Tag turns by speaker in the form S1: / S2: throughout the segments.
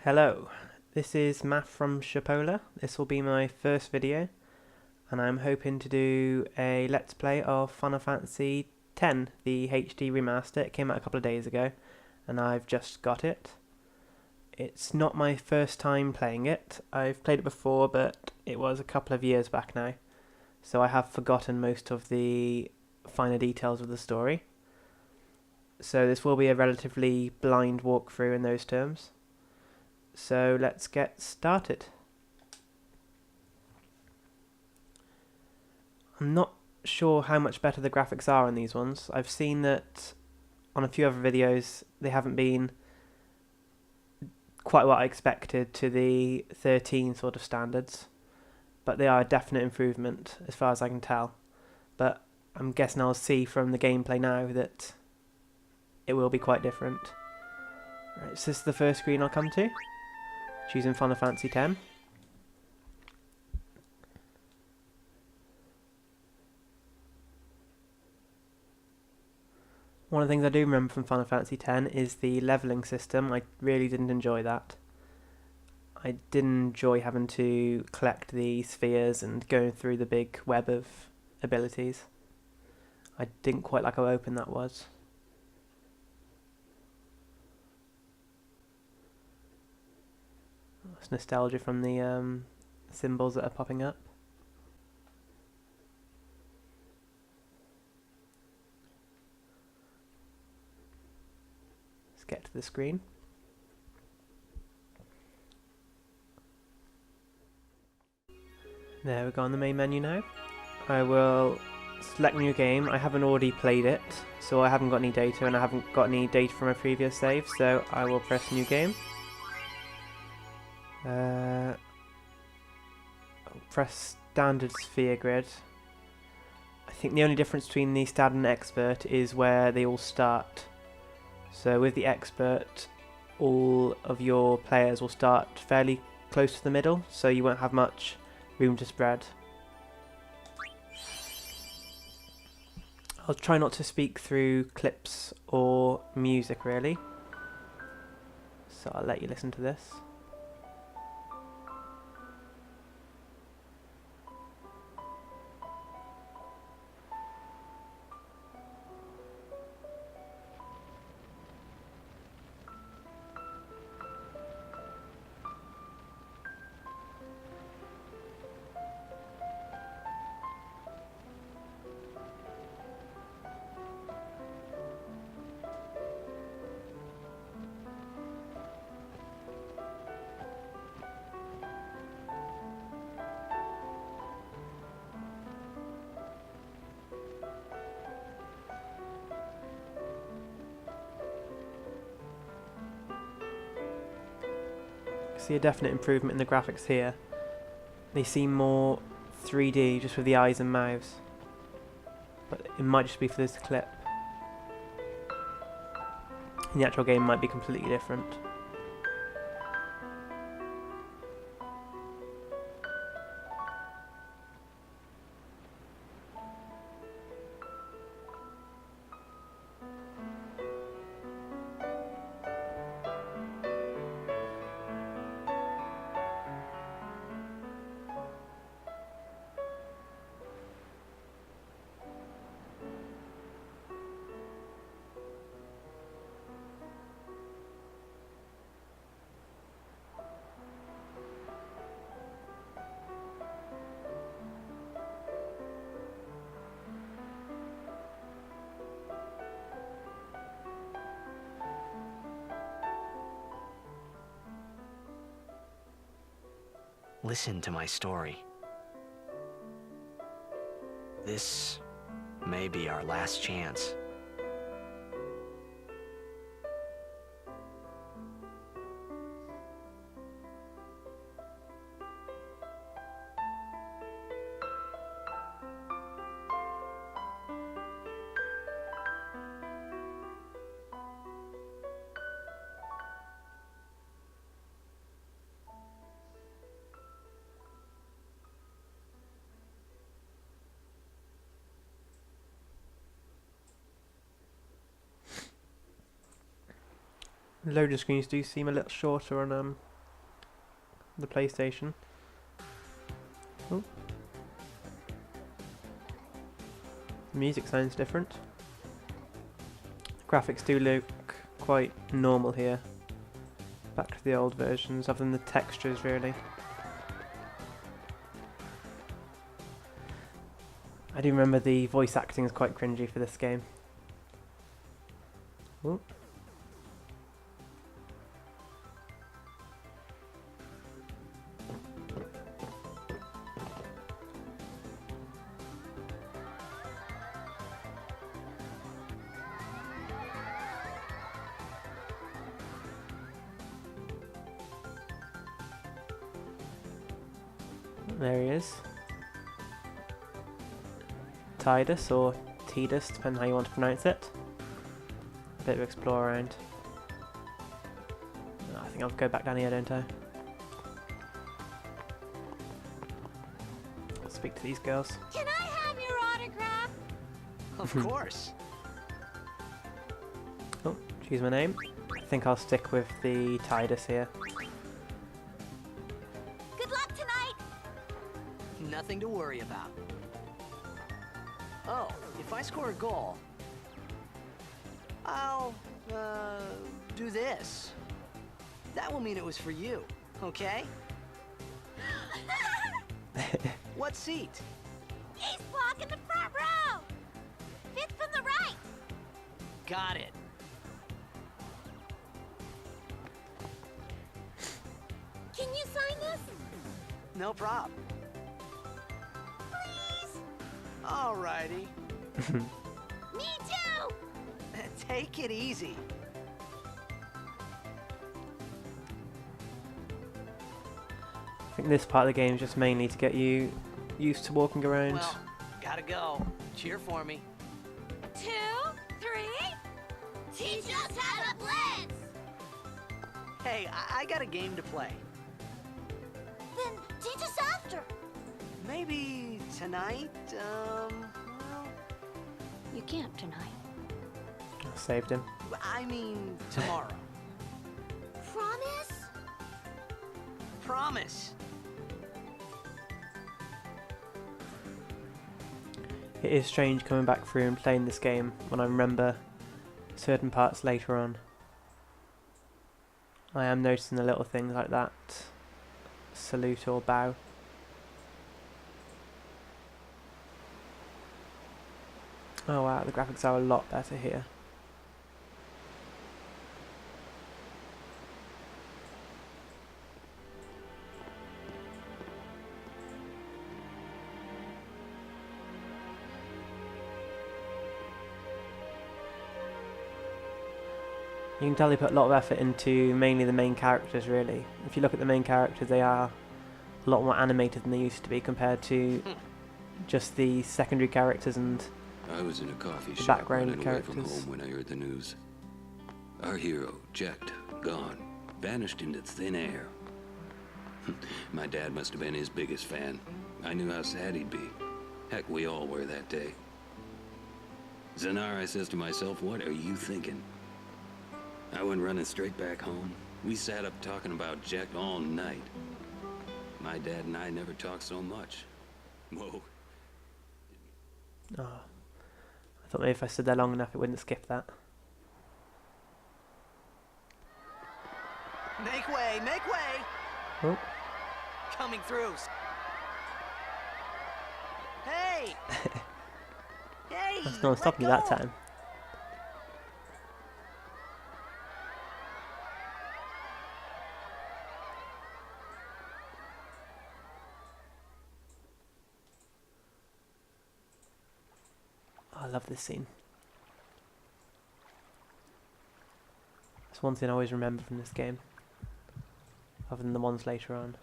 S1: Hello, this is Maff from Shappola. This will be my first video, and I'm hoping to do a Let's Play of Final Fantasy X, the HD remaster. It came out a couple of days ago, and I've just got it. It's not my first time playing it. I've played it before, but it was a couple of years back now, so I have forgotten most of the finer details of the story. So this will be a relatively blind walkthrough in those terms. So let's get started. I'm not sure how much better the graphics are on these ones. I've seen that on a few other videos they haven't been quite what I expected to the 13 sort of standards, but they are a definite improvement as far as I can tell. But I'm guessing I'll see from the gameplay now that it will be quite different. Right, so this is the first screen I'll come to. Choosing Final Fantasy X. One of the things I do remember from Final Fantasy X is the leveling system. I really didn't enjoy that. I didn't enjoy having to collect the spheres and going through the big web of abilities. I didn't quite like how open that was. It's nostalgia from the symbols that are popping up. Let's get to the screen. There we go on the main menu now. I will select new game. I haven't already played it, so I haven't got any data, and I haven't got any data from a previous save, so I will press new game. I'll press standard sphere grid. I think the only difference between the standard and expert is where they all start. So with the expert, all of your players will start fairly close to the middle, so you won't have much room to spread. I'll try not to speak through clips or music really, so I'll let you listen to this. See a definite improvement in the graphics here. They seem more 3D just with the eyes and mouths, but it might just be for this clip. And the actual game might be completely different.
S2: Listen to my story. This may be our last chance.
S1: Loading screens do seem a little shorter on the PlayStation. Oh. The music sounds different. Graphics do look quite normal here. Back to the old versions, other than the textures really. I do remember the voice acting is quite cringy for this game. Ooh. There he is. Tidus, or Tidus, depending how you want to pronounce it. A bit of explore around. Oh, I think I'll go back down here, don't I? I'll speak to these girls.
S3: Can I have your autograph?
S2: Of course.
S1: Oh, choose my name. I think I'll stick with the Tidus here.
S3: Good luck tonight.
S2: Nothing to worry about. Oh, if I score a goal, I'll, do this. That will mean it was for you, okay? What seat?
S3: He's blocking the front row. Fifth from the right.
S2: Got it.
S3: Can you sign this?
S2: No prob.
S3: Please?
S2: Alrighty.
S3: Me too.
S2: Take it easy.
S1: I think this part of the game is just mainly to get you used to walking around.
S2: Well, gotta go. Cheer for me.
S3: 2, 3. Teach us how to blitz.
S2: Hey, I got a game to play.
S3: Then teach us after.
S2: Maybe tonight, well,
S3: You can't tonight.
S1: I saved him.
S2: I mean tomorrow.
S3: Promise?
S2: Promise.
S1: It is strange coming back through and playing this game when I remember certain parts later on. I am noticing the little things like that salute or bow. Oh wow, the graphics are a lot better here. You can tell they put a lot of effort into mainly the main characters really. If you look at the main characters, they are a lot more animated than they used to be compared to just the secondary characters and
S4: I was in a coffee
S1: the
S4: shop
S1: background
S4: running away from
S1: characters.
S4: home when I heard the news. Our hero, Jacked, gone, vanished into thin air. My dad must have been his biggest fan. I knew how sad he'd be. Heck, we all were that day. Zanar, I says to myself, what are you thinking? I went running straight back home. We sat up talking about Jack all night. My dad and I never talked so much. Whoa.
S1: Oh, I thought maybe if I stood there long enough it wouldn't skip that.
S2: Make way, make way!
S1: Oh.
S2: Coming through. Hey! Hey!
S1: That's not stopping you that time. I love this scene. It's one thing I always remember from this game, other than the ones later on.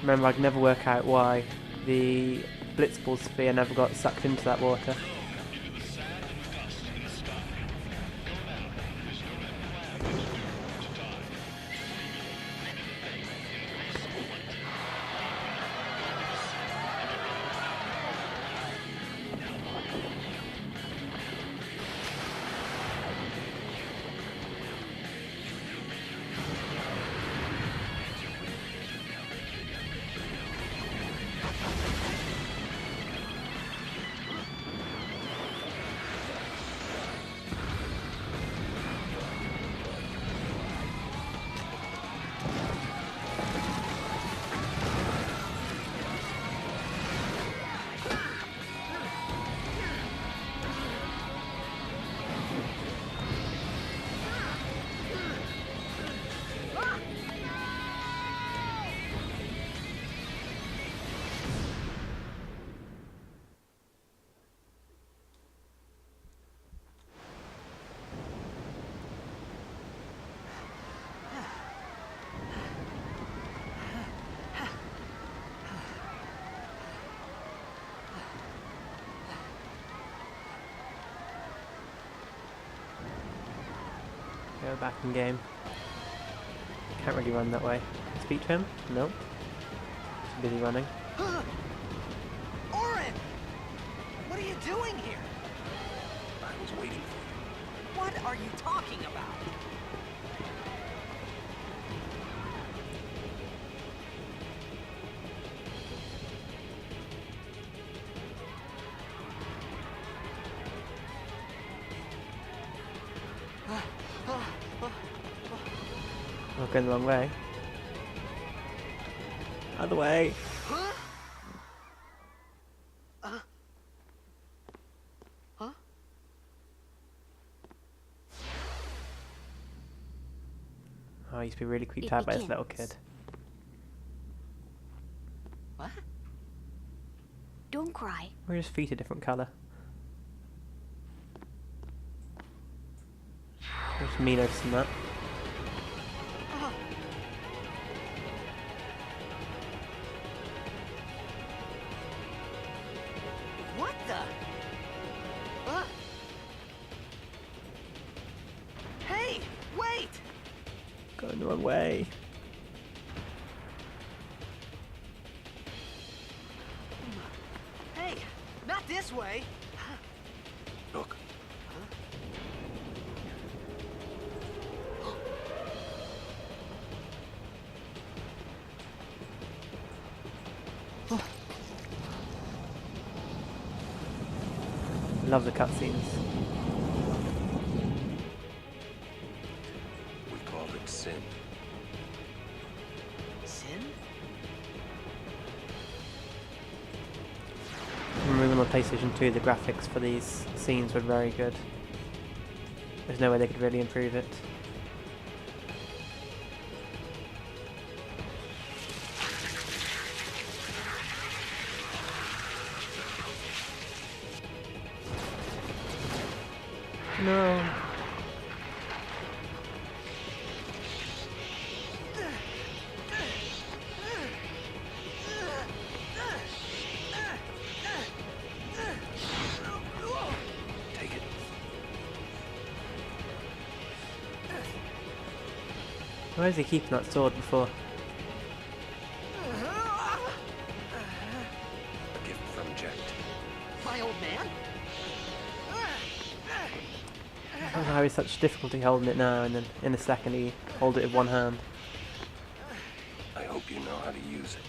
S1: Remember, I could never work out why the Blitzball sphere never got sucked into that water. Go back in game. Can't really run that way. Speak to him? No. He's busy running.
S2: Orin! What are you doing here?
S4: I was waiting for you.
S2: What are you talking about?
S1: Oh, going the wrong way. Other way.
S2: Huh? Huh?
S1: Oh, I used to be really creeped
S3: It
S1: out by this little
S3: begins.
S1: kid.
S2: What?
S3: Don't cry.
S1: Or his feet a different colour. Just me noticing that.
S2: What the? Huh? Hey, wait!
S1: Going the wrong way.
S2: Hey, not this way.
S4: Look.
S1: Love the cutscenes.
S4: We call it sin.
S2: Sin?
S1: Remember on PlayStation 2, the graphics for these scenes were very good. There's no way they could really improve it. No.
S4: Take it.
S1: Why is he keeping that sword before?
S4: A gift from Jet.
S2: My old man?
S1: I don't know how he's such difficulty holding it now, and then in a second he hold it with one hand.
S4: I hope you know how to use it.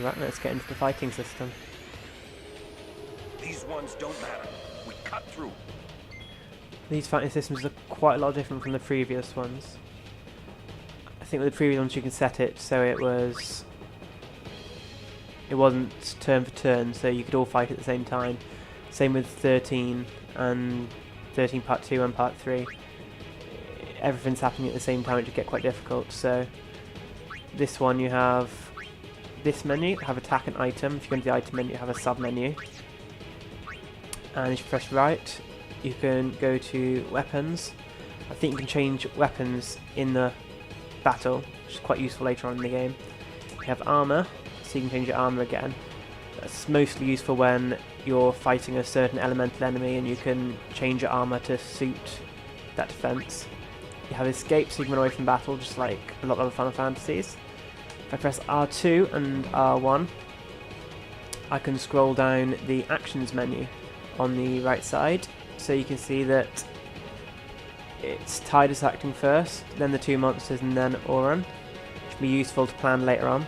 S1: Right, let's get into the fighting system.
S4: These ones don't matter. We cut through.
S1: These fighting systems are quite a lot different from the previous ones. I think with the previous ones you can set it so it wasn't turn for turn, so you could all fight at the same time. Same with 13 and 13 Part 2 and Part 3. Everything's happening at the same time, which would get quite difficult. So this one you have this menu, have attack and item. If you go into the item menu, have a sub menu. And if you press right, you can go to weapons. I think you can change weapons in the battle, which is quite useful later on in the game. You have armor, so you can change your armor again. That's mostly useful when you're fighting a certain elemental enemy and you can change your armor to suit that defense. You have escape, so you can run away from battle, just like a lot of other Final Fantasies. If I press R2 and R1, I can scroll down the actions menu on the right side, so you can see that it's Tidus acting first, then the two monsters, and then Auron, which will be useful to plan later on.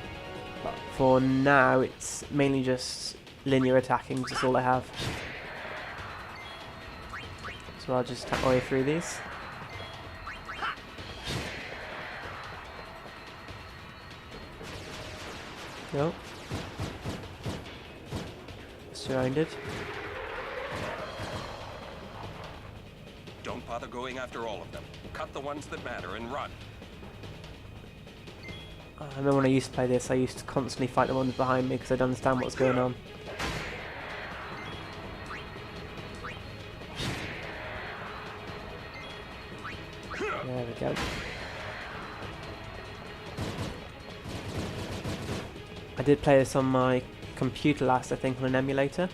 S1: But for now, it's mainly just linear attacking, that's all I have. So I'll just attack my way through these. No. Surrounded.
S5: Don't bother going after all of them. Cut the ones that matter and run.
S1: I remember when I used to play this, I used to constantly fight the ones behind me because I didn't understand what was going on. There we go. I did play this on my computer last, I think, on an emulator.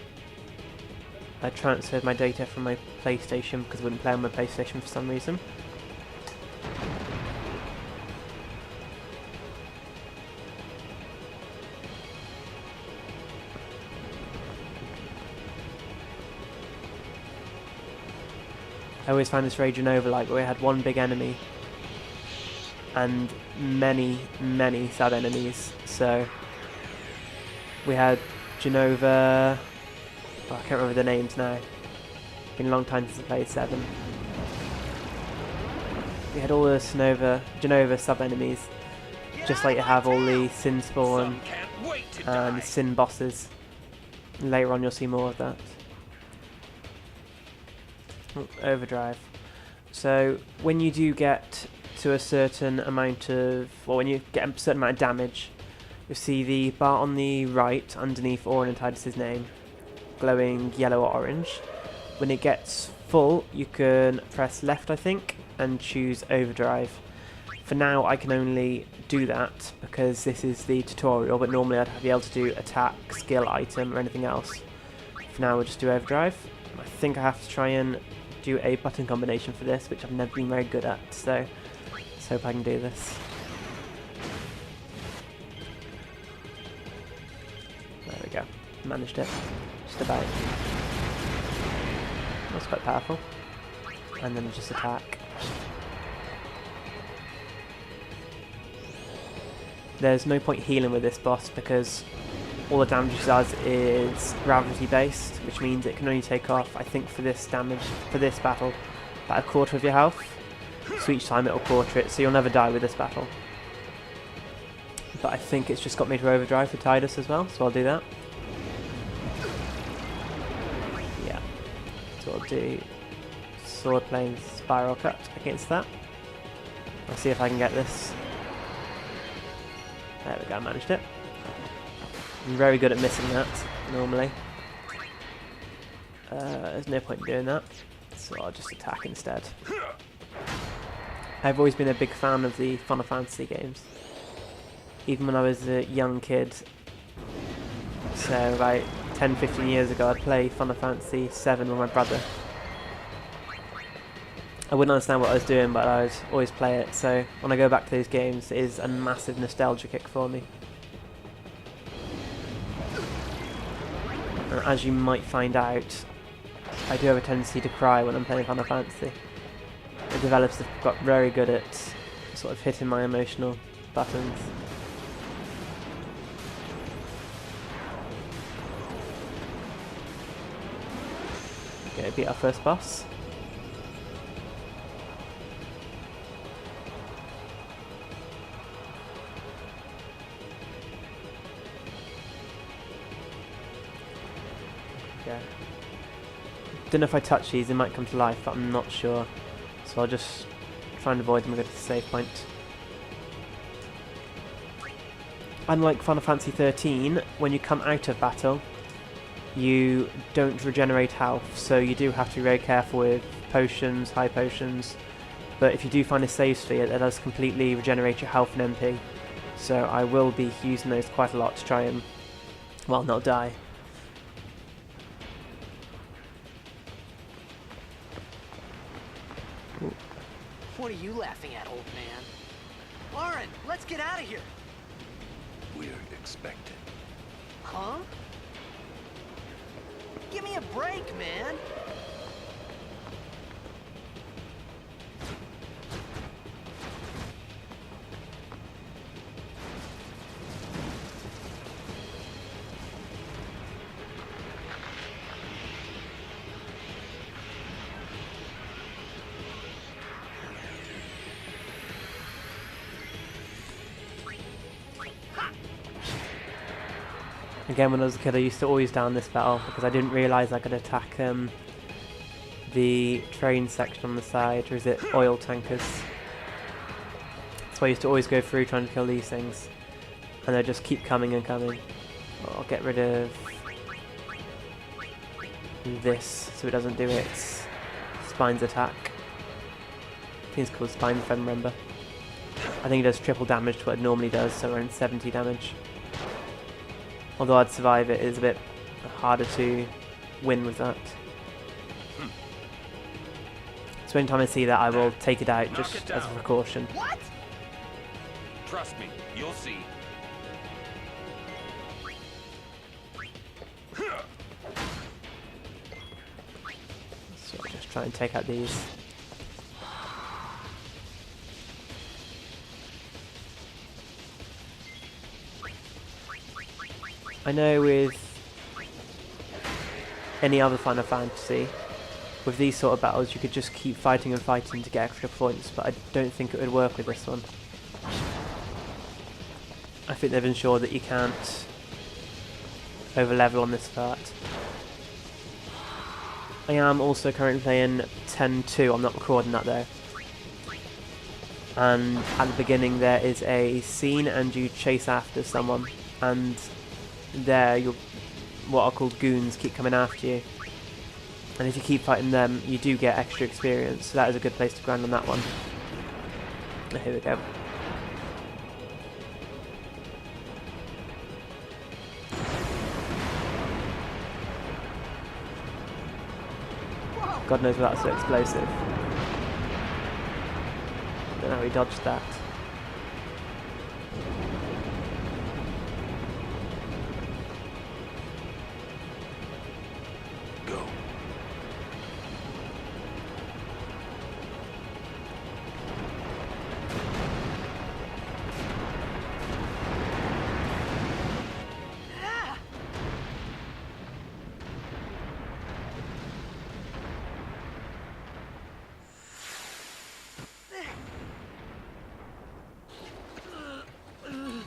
S1: I transferred my data from my PlayStation because I wouldn't play on my PlayStation for some reason. I always find this Rage and Over-like, where we had one big enemy and many, many sub-enemies. So we had Genova. Oh, I can't remember the names now. Been a long time since I played 7. We had all the Genova sub-enemies, just like you have all the Sin Spawn and Sin bosses. And later on you'll see more of that. Overdrive. So when you do get to a certain amount of, well, when you get a certain amount of damage, you'll see the bar on the right underneath Auron and Tidus' name glowing yellow or orange. When it gets full, you can press left, I think, and choose overdrive. For now I can only do that because this is the tutorial, but normally I'd be able to do attack, skill, item, or anything else. For now we'll just do overdrive. I think I have to try and do a button combination for this, which I've never been very good at, so let's hope I can do this. There we go, managed it, just about. That's quite powerful. And then just attack. There's no point healing with this boss because all the damage it does is gravity based, which means it can only take off, I think for this damage, for this battle, about a quarter of your health. So each time it'll quarter it, so you'll never die with this battle. But I think it's just got me to overdrive for Tidus as well, so I'll do that. Yeah. So I'll do sword plane spiral cut against that. I'll see if I can get this. There we go, I managed it. I'm very good at missing that, normally. There's no point in doing that, so I'll just attack instead. I've always been a big fan of the Final Fantasy games. Even when I was a young kid, so about 10-15 years ago, I'd play Final Fantasy 7 with my brother. I wouldn't understand what I was doing, but I would always play it, so when I go back to those games, it is a massive nostalgia kick for me. And as you might find out, I do have a tendency to cry when I'm playing Final Fantasy. The developers have got very good at sort of hitting my emotional buttons. Okay, beat our first boss. Okay. Don't know if I touch these, they might come to life, but I'm not sure. So I'll just try and avoid them and go to the save point. unlike Final Fantasy 13, when you come out of battle, you don't regenerate health, so you do have to be very careful with potions, high potions. But if you do find a save sphere, it does completely regenerate your health and MP. So I will be using those quite a lot to try and, well, not die. Ooh.
S2: What are you laughing at, old man? Lauren, let's get out of here.
S5: We're expected.
S2: Huh? Give me a break, man.
S1: Again, when I was a kid, I used to always down this battle because I didn't realise I could attack the train section on the side, or is it oil tankers? So I used to always go through trying to kill these things, and they just keep coming and coming. I'll get rid of this so it doesn't do its Spine's attack. I think it's called Spine if I remember. I think it does triple damage to what it normally does, so around 70 damage. Although I'd survive it, is a bit harder to win with that. So anytime I see that, I will take it out just as a precaution.
S2: What?
S5: Trust me, you'll see.
S1: So I'll just try and take out these. I know with any other Final Fantasy, with these sort of battles you could just keep fighting and fighting to get extra points, but I don't think it would work with this one. I think they've ensured that you can't over-level on this part. I am also currently playing 10.2, I'm not recording that though. And at the beginning there is a scene and you chase after someone, and there what are called goons keep coming after you, and if you keep fighting them you do get extra experience, so that is a good place to grind on that one. Here we go. God knows why that's so explosive. Don't know how he dodged that.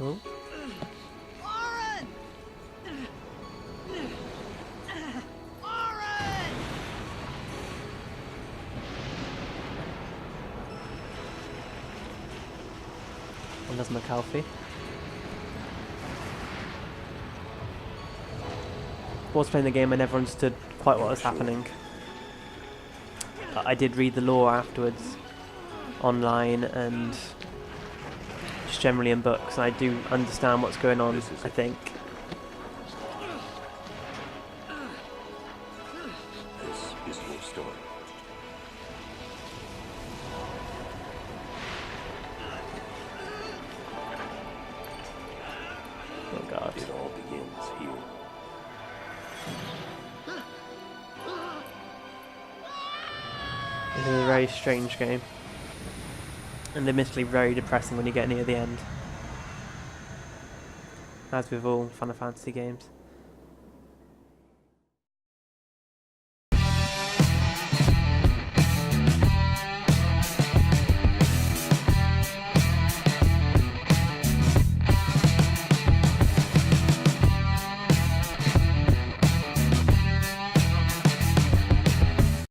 S1: Oh.
S2: Lauren! Lauren!
S1: And there's McAlfee. Whilst playing the game I never understood quite what was happening. I did read the lore afterwards online and just generally in books, and I do understand what's going on, I think.
S5: This is your story.
S1: Oh god.
S5: It all begins here.
S1: This is a very strange game, and admittedly very depressing when you get near the end, as with all Final Fantasy games.